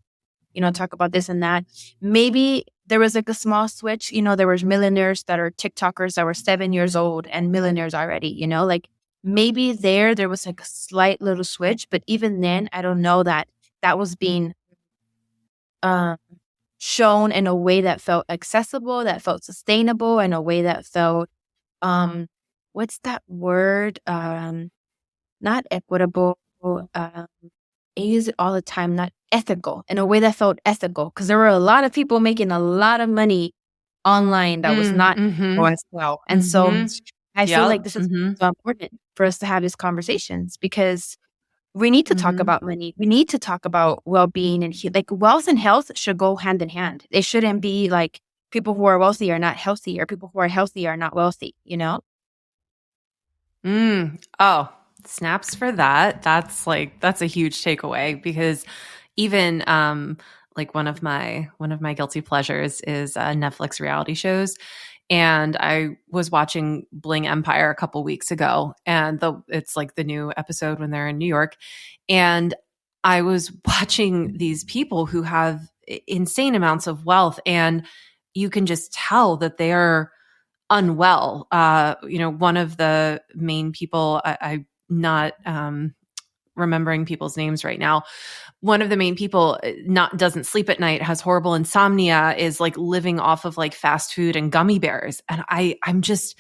talk about this and that, maybe there was, like, a small switch. There was millionaires that are TikTokers that were 7 years old and millionaires already, like, maybe there was, like, a slight little switch. But even then, I don't know that that was being uh, shown in a way that felt accessible, that felt sustainable, in a way that felt, what's that word? Not equitable. I use it all the time. Not ethical, in a way that felt ethical, because there were a lot of people making a lot of money online that was not ethical Mhm. as well. And so Mhm. I feel like Yep. this is Mhm. so important for us to have these conversations, because we need to talk Mhm. about money. We need to talk about well-being and like, wealth and health should go hand in hand. It shouldn't be like people who are wealthy are not healthy, or people who are healthy are not wealthy. Oh, snaps for that. That's a huge takeaway, because even like one of my guilty pleasures is Netflix reality shows. And I was watching Bling Empire a couple weeks ago, and it's like the new episode when they're in New York. And I was watching these people who have insane amounts of wealth, and you can just tell that they are unwell. One of the main people, I'm not remembering people's names right now. One of the main people not doesn't sleep at night, has horrible insomnia, is like living off of like fast food and gummy bears. And I'm just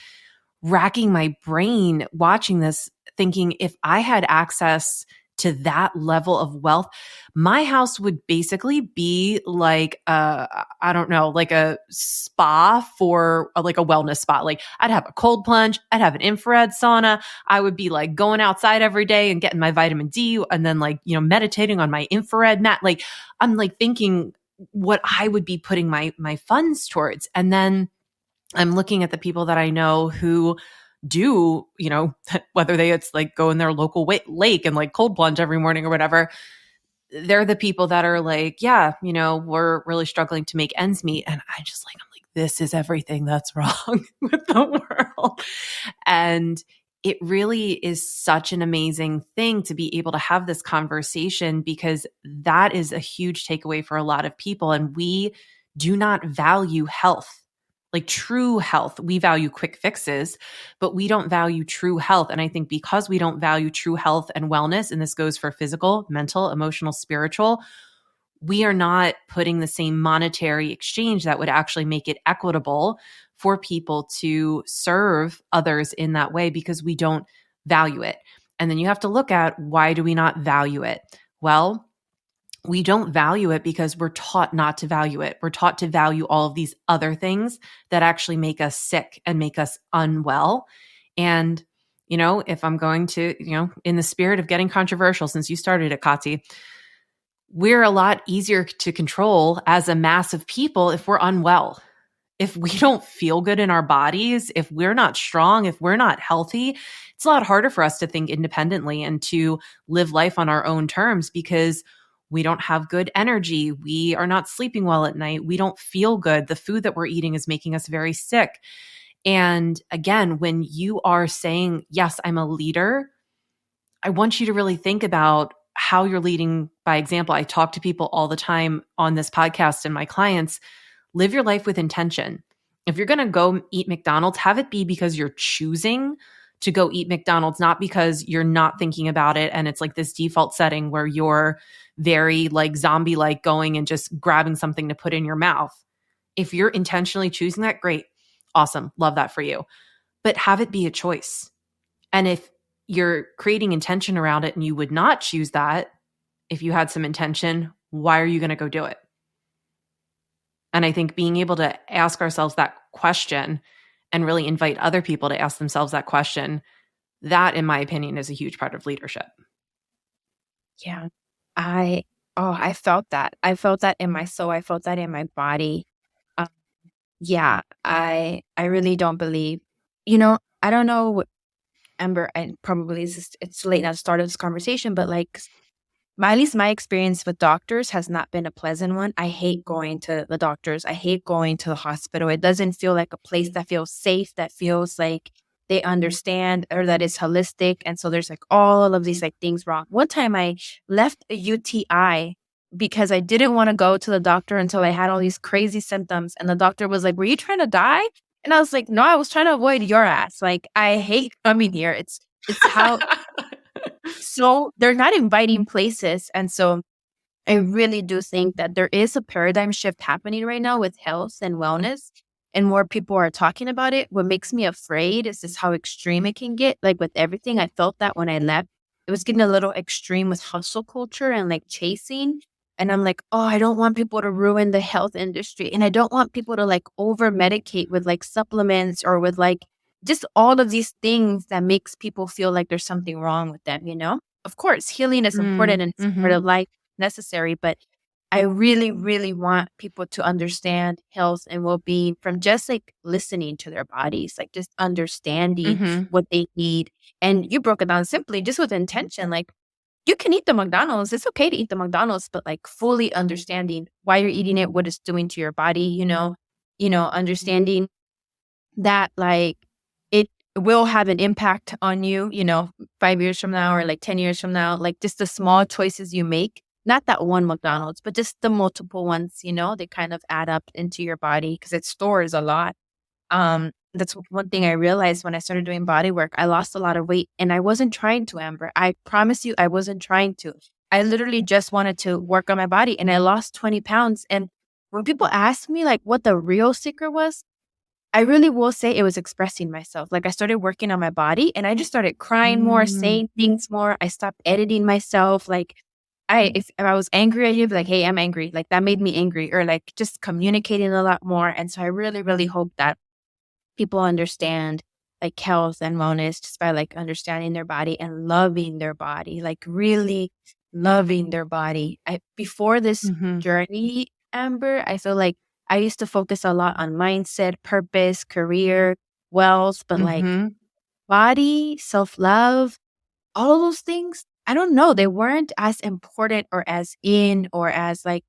racking my brain watching this, thinking, if I had access to that level of wealth, my house would basically be like I don't know, like a spa for like a wellness spot. Like, I'd have a cold plunge, I'd have an infrared sauna, I would be like going outside every day and getting my vitamin D, and then, like, meditating on my infrared mat. Like, I'm like thinking what I would be putting my funds towards. And then I'm looking at the people that I know who do, whether it's like go in their local lake and like cold plunge every morning or whatever, they're the people that are like, yeah, we're really struggling to make ends meet. And I'm like, this is everything that's wrong with the world. And it really is such an amazing thing to be able to have this conversation, because that is a huge takeaway for a lot of people. And we do not value health, like true health. We value quick fixes, but we don't value true health. And I think because we don't value true health and wellness, and this goes for physical, mental, emotional, spiritual, we are not putting the same monetary exchange that would actually make it equitable for people to serve others in that way, because we don't value it. And then you have to look at, why do we not value it? Well, we don't value it because we're taught not to value it. We're taught to value all of these other things that actually make us sick and make us unwell. And, if I'm going to, in the spirit of getting controversial, since you started it, Kati, we're a lot easier to control as a mass of people if we're unwell. If we don't feel good in our bodies, if we're not strong, if we're not healthy, it's a lot harder for us to think independently and to live life on our own terms, because we don't have good energy. We are not sleeping well at night. We don't feel good. The food that we're eating is making us very sick. And again, when you are saying, yes, I'm a leader, I want you to really think about how you're leading by example. I talk to people all the time on this podcast and my clients. Live your life with intention. If you're going to go eat McDonald's, have it be because you're choosing to go eat McDonald's, not because you're not thinking about it and it's like this default setting where you're very like zombie-like going and just grabbing something to put in your mouth. If you're intentionally choosing that, great, awesome, love that for you. But have it be a choice. And if you're creating intention around it and you would not choose that, if you had some intention, why are you going to go do it? And I think being able to ask ourselves that question and really invite other people to ask themselves that question, that, in my opinion, is a huge part of leadership. Yeah. I felt that. I felt that in my soul. I felt that in my body. Um, yeah, I really don't believe, I don't know, Amber, and probably it's late now to start this conversation, but like at least my experience with doctors has not been a pleasant one. I hate going to the doctors. I hate going to the hospital. It doesn't feel like a place that feels safe, that feels like they understand or that is holistic. And so there's like all of these like things wrong. One time I left a UTI because I didn't want to go to the doctor until I had all these crazy symptoms. And the doctor was like, "Were you trying to die?" And I was like, "No, I was trying to avoid your ass." Like, I hate coming here. It's how so they're not inviting places. And so I really do think that there is a paradigm shift happening right now with health and wellness, and more people are talking about it. What makes me afraid is just how extreme it can get. Like with everything, I felt that when I left, it was getting a little extreme with hustle culture and like chasing. And I'm like, oh, I don't want people to ruin the health industry. And I don't want people to like over medicate with like supplements or with like just all of these things that makes people feel like there's something wrong with them. Of course, healing is important and it's part of life, necessary, but I really, really want people to understand health and well-being from just like listening to their bodies, like just understanding what they need. And you broke it down simply just with intention. Like you can eat the McDonald's. It's okay to eat the McDonald's, but like fully understanding why you're eating it, what it's doing to your body, understanding that like it will have an impact on you, 5 years from now or like 10 years from now, like just the small choices you make, not that one McDonald's, but just the multiple ones, they kind of add up into your body because it stores a lot. That's one thing I realized when I started doing body work. I lost a lot of weight and I wasn't trying to, Amber. I promise you, I wasn't trying to. I literally just wanted to work on my body and I lost 20 pounds. And when people ask me like what the real secret was, I really will say it was expressing myself. Like I started working on my body and I just started crying more, saying things more. I stopped editing myself. Like if I was angry, I'd be like, "Hey, I'm angry." Like that made me angry, or like just communicating a lot more. And so I really, really hope that people understand like health and wellness just by like understanding their body and loving their body, like really loving their body. Before this journey, Amber, I feel like I used to focus a lot on mindset, purpose, career, wealth, but like body, self-love, all of those things, I don't know, they weren't as important or as in or as like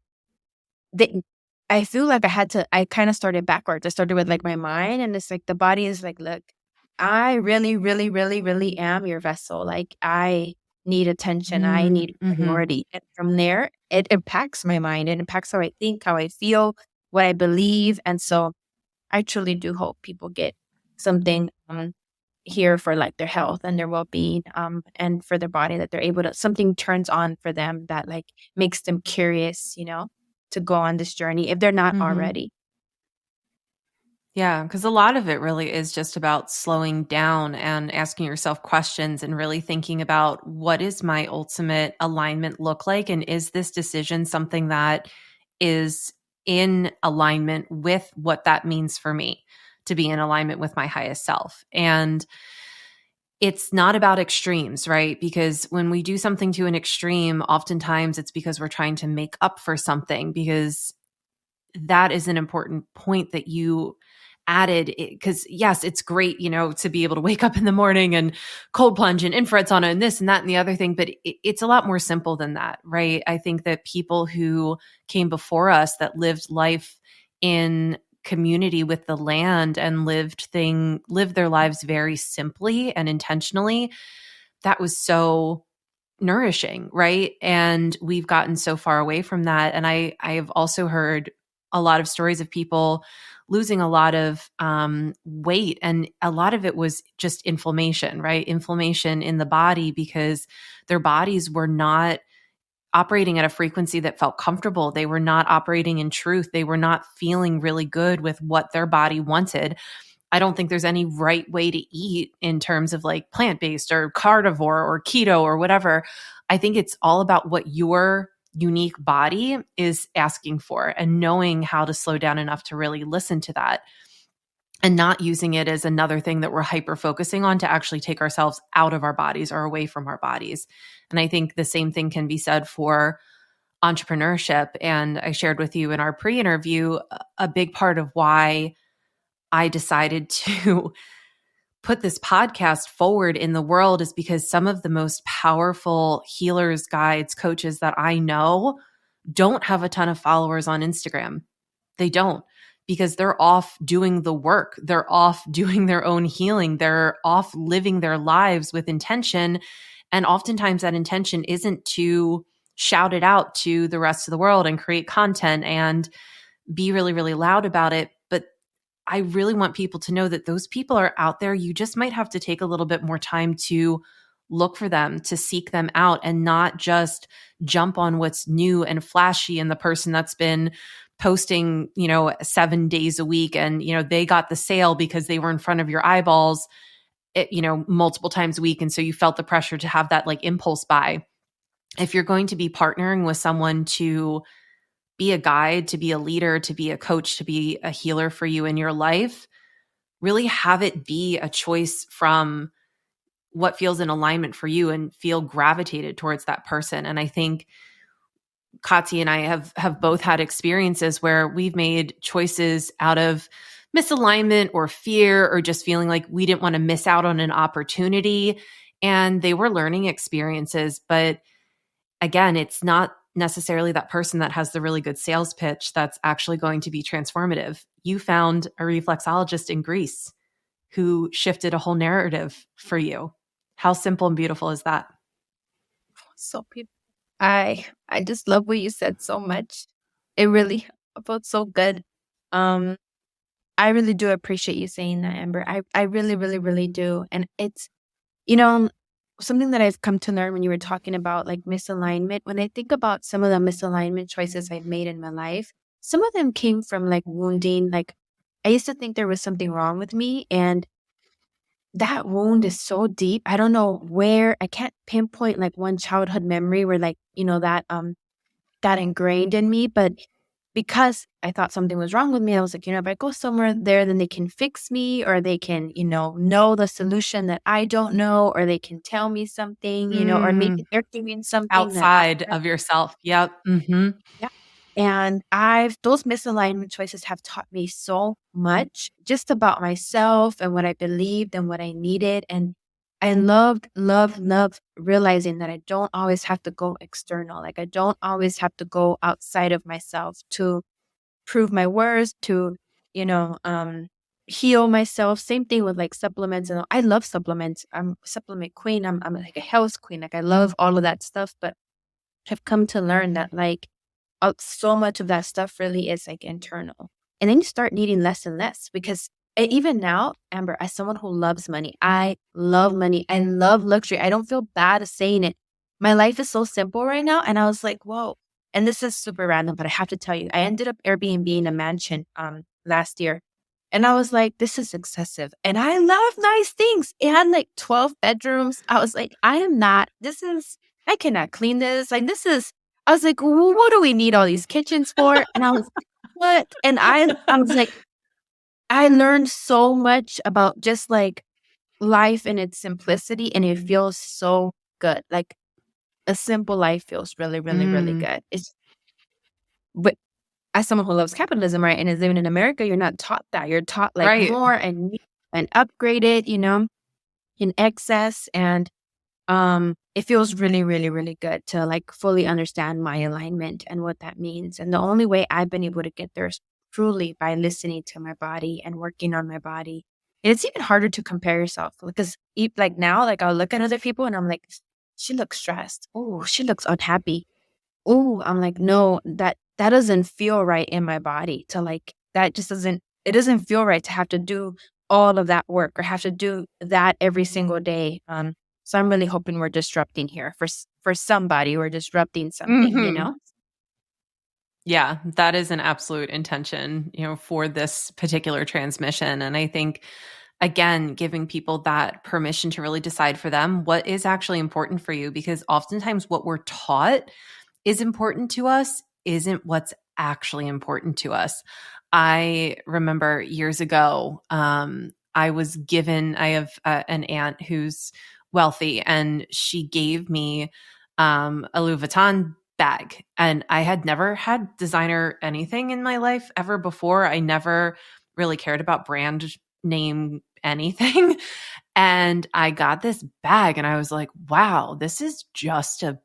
they I feel like I kinda started backwards. I started with, like, my mind, and it's like the body is like, "Look, I really, really, really, really am your vessel. Like, I need attention. I Mm, need mhm. priority." And from there, it impacts my mind. It impacts how I think, how I feel, what I believe, and so I truly do hope people get something, here for, like, their health and their well-being, and for their body that they're able to something turns on for them that, like, makes them curious, to go on this journey if they're not Mhm. already. Yeah, because a lot of it really is just about slowing down and asking yourself questions and really thinking about what is my ultimate alignment look like? And is this decision something that is in alignment with what that means for me to be in alignment with my highest self? And it's not about extremes, right? Because when we do something to an extreme, oftentimes it's because we're trying to make up for something, because that is an important point that you added, because yes, it's great, to be able to wake up in the morning and cold plunge and infrared sauna and this and that and the other thing, but it's a lot more simple than that, right? I think that people who came before us that lived life in community with the land and lived their lives very simply and intentionally, that was so nourishing, right? And we've gotten so far away from that. And I have also heard a lot of stories of people losing a lot of weight, and a lot of it was just inflammation, right? Inflammation in the body because their bodies were not operating at a frequency that felt comfortable. They were not operating in truth. They were not feeling really good with what their body wanted. I don't think there's any right way to eat in terms of like plant based or carnivore or keto or whatever. I think it's all about what your unique body is asking for and knowing how to slow down enough to really listen to that, and not using it as another thing that we're hyper focusing on to actually take ourselves out of our bodies or away from our bodies. And I think the same thing can be said for entrepreneurship. And I shared with you in our pre interview a big part of why I decided to put this podcast forward in the world is because some of the most powerful healers, guides, coaches that I know don't have a ton of followers on Instagram. They don't, because they're off doing the work. They're off doing their own healing. They're off living their lives with intention. And oftentimes that intention isn't to shout it out to the rest of the world and create content and be really, really loud about it. But I really want people to know that those people are out there. You just might have to take a little bit more time to look for them, to seek them out, and not just jump on what's new and flashy and the person that's been posting, 7 days a week, and they got the sale because they were in front of your eyeballs, multiple times a week, and so you felt the pressure to have that like impulse buy. If you're going to be partnering with someone to be a guide, to be a leader, to be a coach, to be a healer for you in your life, really have it be a choice from what feels in alignment for you and feel gravitated towards that person. And I think Kati and I have both had experiences where we've made choices out of misalignment or fear or just feeling like we didn't want to miss out on an opportunity. And they were learning experiences, but again, it's not necessarily that person that has the really good sales pitch that's actually going to be transformative. You found a reflexologist in Greece who shifted a whole narrative for you. How simple and beautiful is that? So people, I just love what you said so much. It really felt so good. Um, I really do appreciate you saying that, Amber. I really, really, really do. And it's, you know, something that I've come to learn when you were talking about like misalignment. When I think about some of the misalignment choices I've made in my life, some of them came from like wounding. Like I used to think there was something wrong with me, and that wound is so deep. I don't know where. I can't pinpoint like one childhood memory where like, that got ingrained in me, but because I thought something was wrong with me, I was like, if I go somewhere there, then they can fix me, or they can, know the solution that I don't know, or they can tell me something, or Mm, maybe they're doing something that I outside of yourself. Yep. Hmm. yeah. And those misalignment choices have taught me so much just about myself and what I believed and what I needed. And I loved realizing that I don't always have to go external. Like I don't always have to go outside of myself to prove my worth, to, you know, heal myself. Same thing with like supplements. And I love supplements. I'm a supplement queen. I'm like a health queen. Like I love all of that stuff. But I've come to learn that like so much of that stuff really is like internal. And then you start needing less and less because even now, Amber, as someone who loves money, I love money. I love luxury. I don't feel bad saying it. My life is so simple right now. And I was like, whoa. And this is super random, but I have to tell you, I ended up Airbnb in a mansion last year. And I was like, this is excessive. And I love nice things. It had like 12 bedrooms. I was like, I cannot clean this. Like, I was like, well, what do we need all these kitchens for? And I was, what? And I was like, I learned so much about just like life in its simplicity, and it feels so good. Like a simple life feels really, really, really Mm, good. But as someone who loves capitalism, right, and is living in America, you're not taught that. You're taught like right. more and upgraded, in excess. And it feels really, really, really good to like fully understand my alignment and what that means. And the only way I've been able to get there is truly by listening to my body and working on my body. And it's even harder to compare yourself because like now, like I'll look at other people and I'm like, she looks stressed. Oh, she looks unhappy. Oh, I'm like, no, that doesn't feel right in my body to like that just doesn't it doesn't feel right to have to do all of that work or have to do that every single day. So I'm really hoping we're disrupting here for somebody. We're disrupting something, you Hmm. know? Yeah, that is an absolute intention, for this particular transmission. And I think, again, giving people that permission to really decide for them what is actually important for you, because oftentimes what we're taught is important to us isn't what's actually important to us. I remember years ago, I have an aunt who's wealthy, and she gave me a Louis Vuitton bag. And I had never had designer anything in my life ever before. I never really cared about brand name anything. And I got this bag and I was like, wow, this is just a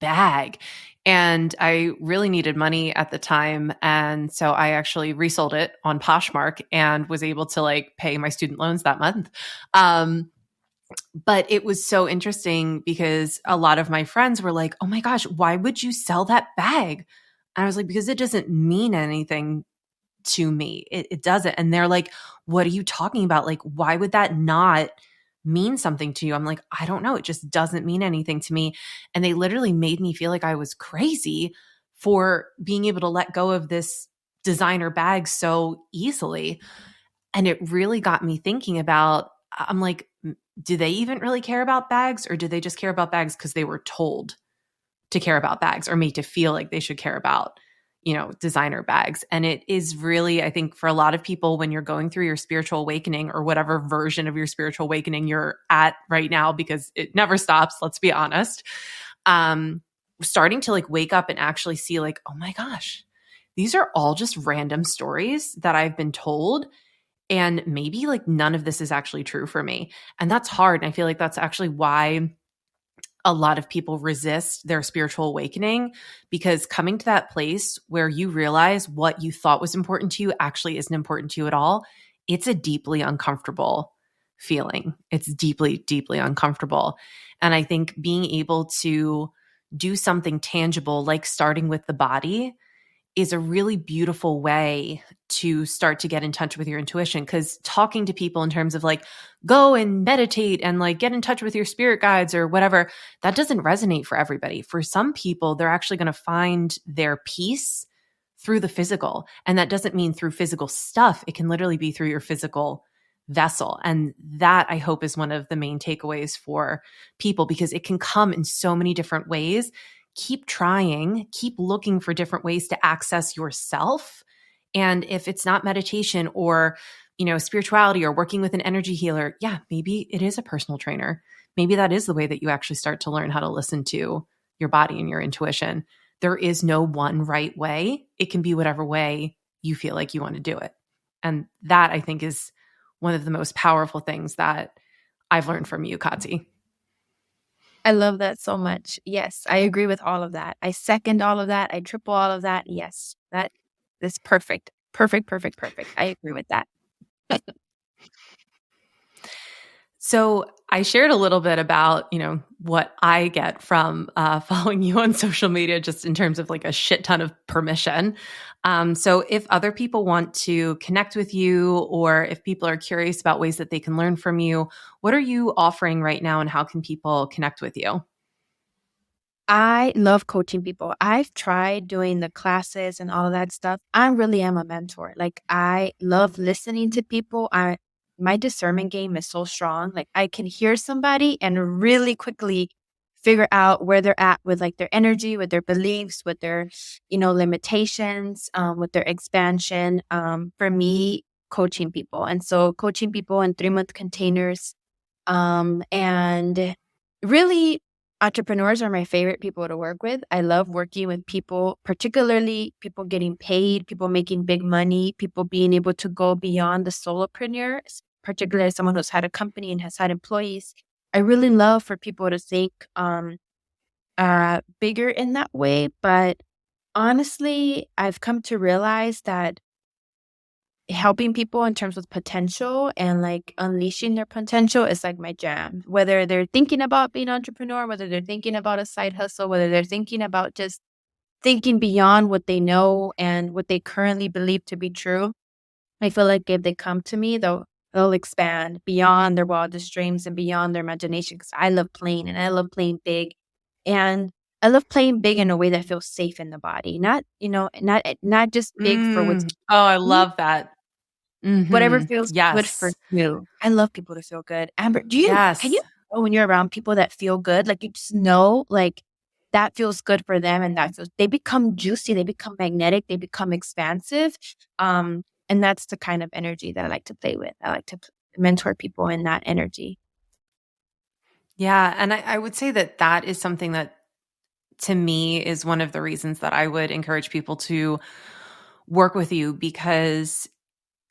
bag. And I really needed money at the time. And so I actually resold it on Poshmark and was able to like pay my student loans that month. But it was so interesting because a lot of my friends were like, oh my gosh, why would you sell that bag? And I was like, because it doesn't mean anything to me. It doesn't. And they're like, what are you talking about? Like, why would that not mean something to you? I'm like, I don't know. It just doesn't mean anything to me. And they literally made me feel like I was crazy for being able to let go of this designer bag so easily. And it really got me thinking about, I'm like, do they even really care about bags, or do they just care about bags because they were told to care about bags or made to feel like they should care about, designer bags? And it is really, I think, for a lot of people, when you're going through your spiritual awakening or whatever version of your spiritual awakening you're at right now, because it never stops, let's be honest, starting to like wake up and actually see like, oh my gosh, these are all just random stories that I've been told. And maybe like none of this is actually true for me. And that's hard. And I feel like that's actually why a lot of people resist their spiritual awakening, because coming to that place where you realize what you thought was important to you actually isn't important to you at all, it's a deeply uncomfortable feeling. It's deeply, deeply uncomfortable. And I think being able to do something tangible, like starting with the body, is a really beautiful way to start to get in touch with your intuition. Because talking to people in terms of like, go and meditate and like get in touch with your spirit guides or whatever, that doesn't resonate for everybody. For some people, they're actually going to find their peace through the physical. And that doesn't mean through physical stuff. It can literally be through your physical vessel. And that, I hope, is one of the main takeaways for people, because it can come in so many different ways. Keep trying, keep looking for different ways to access yourself. And if it's not meditation or, spirituality or working with an energy healer, yeah, maybe it is a personal trainer. Maybe that is the way that you actually start to learn how to listen to your body and your intuition. there is no one right way. It can be whatever way you feel like you want to do it. And that, I think, is one of the most powerful things that I've learned from you, Kati. I love that so much. Yes, I agree with all of that. I second all of that. I triple all of that. Yes, that is perfect. Perfect, perfect, perfect. I agree with that. So I shared a little bit about, what I get from following you on social media, just in terms of like a shit ton of permission. So if other people want to connect with you, or if people are curious about ways that they can learn from you, what are you offering right now and how can people connect with you? I love coaching people. I've tried doing the classes and all of that stuff. I really am a mentor. Like I love listening to people. My discernment game is so strong. Like I can hear somebody and really quickly figure out where they're at with like their energy, with their beliefs, with their, limitations, with their expansion. For me, coaching people. And so coaching people in 3-month containers. And really entrepreneurs are my favorite people to work with. I love working with people, particularly people getting paid, people making big money, people being able to go beyond the solopreneur, particularly as someone who's had a company and has had employees. I really love for people to think bigger in that way. But honestly, I've come to realize that helping people in terms of potential and like unleashing their potential is like my jam. Whether they're thinking about being an entrepreneur, whether they're thinking about a side hustle, whether they're thinking about just thinking beyond what they know and what they currently believe to be true. I feel like if they come to me, they'll expand beyond their wildest dreams and beyond their imagination. Because I love playing and I love playing big, and I love playing big in a way that feels safe in the body. Not just big for what's Oh, I love that. whatever feels good for Yes. you. I love people to feel good. Amber, can you Yes. know when you're around people that feel good, like you just know, like that feels good for them and they become juicy, they become magnetic, they become expansive. And that's the kind of energy that I like to play with. I like to mentor people in that energy. Yeah. And I would say that that is something that, to me, is one of the reasons that I would encourage people to work with you, because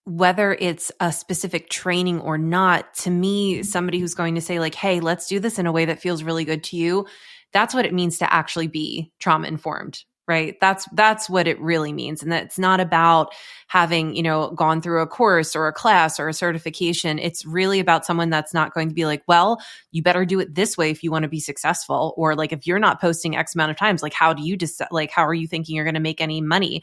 whether it's a specific training or not, to me, somebody who's going to say like, hey, let's do this in a way that feels really good to you, that's what it means to actually be trauma informed, right? That's what it really means. And that's not about having, gone through a course or a class or a certification. It's really about someone that's not going to be like, well, you better do it this way if you want to be successful. Or like, if you're not posting X amount of times, like, how do you decide, like, how are you thinking you're going to make any money?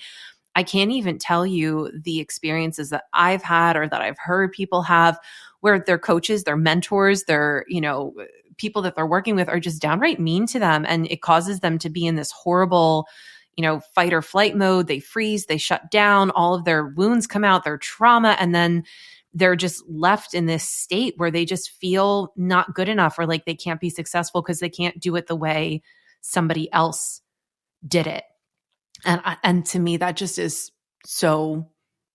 I can't even tell you the experiences that I've had or that I've heard people have, where their coaches, their mentors, their, people that they're working with are just downright mean to them. And it causes them to be in this horrible, fight or flight mode. They freeze, they shut down, all of their wounds come out, their trauma. And then they're just left in this state where they just feel not good enough, or like they can't be successful because they can't do it the way somebody else did it. And to me, that just is so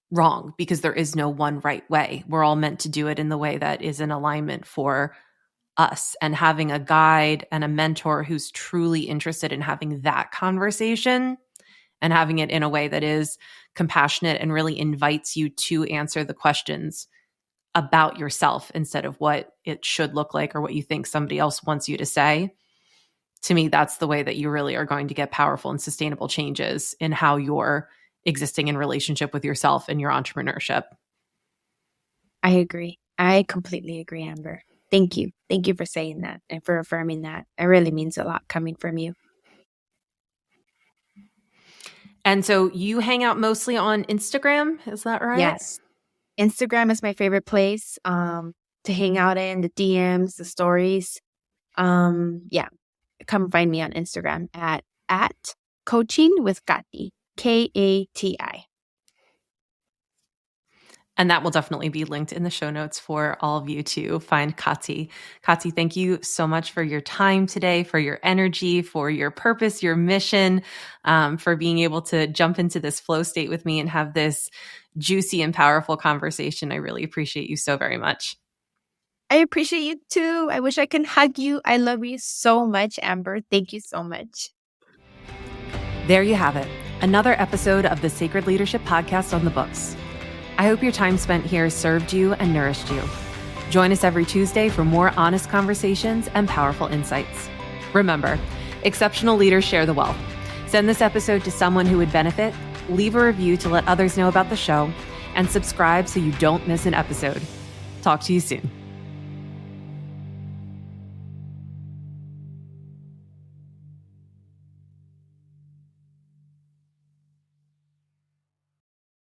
wrong, because there is no one right way. We're all meant to do it in the way that is in alignment for us. And having a guide and a mentor who's truly interested in having that conversation and having it in a way that is compassionate and really invites you to answer the questions about yourself instead of what it should look like or what you think somebody else wants you to say. To me, that's the way that you really are going to get powerful and sustainable changes in how you're existing in relationship with yourself and your entrepreneurship. I agree. I completely agree, Amber. Thank you. Thank you for saying that and for affirming that. It really means a lot coming from you. And so you hang out mostly on Instagram, is that right? Yes. Instagram is my favorite place to hang out in, the DMs, the stories. Yeah. Come find me on Instagram at coaching with Kati, Kati. And that will definitely be linked in the show notes for all of you to find Kati. Kati, thank you so much for your time today, for your energy, for your purpose, your mission, for being able to jump into this flow state with me and have this juicy and powerful conversation. I really appreciate you so very much. I appreciate you too. I wish I can hug you. I love you so much, Amber. Thank you so much. There you have it, another episode of the Sacred Leadership Podcast on the books. I hope your time spent here served you and nourished you. Join us every Tuesday for more honest conversations and powerful insights. Remember, exceptional leaders share the wealth. Send this episode to someone who would benefit, leave a review to let others know about the show, and subscribe so you don't miss an episode. Talk to you soon.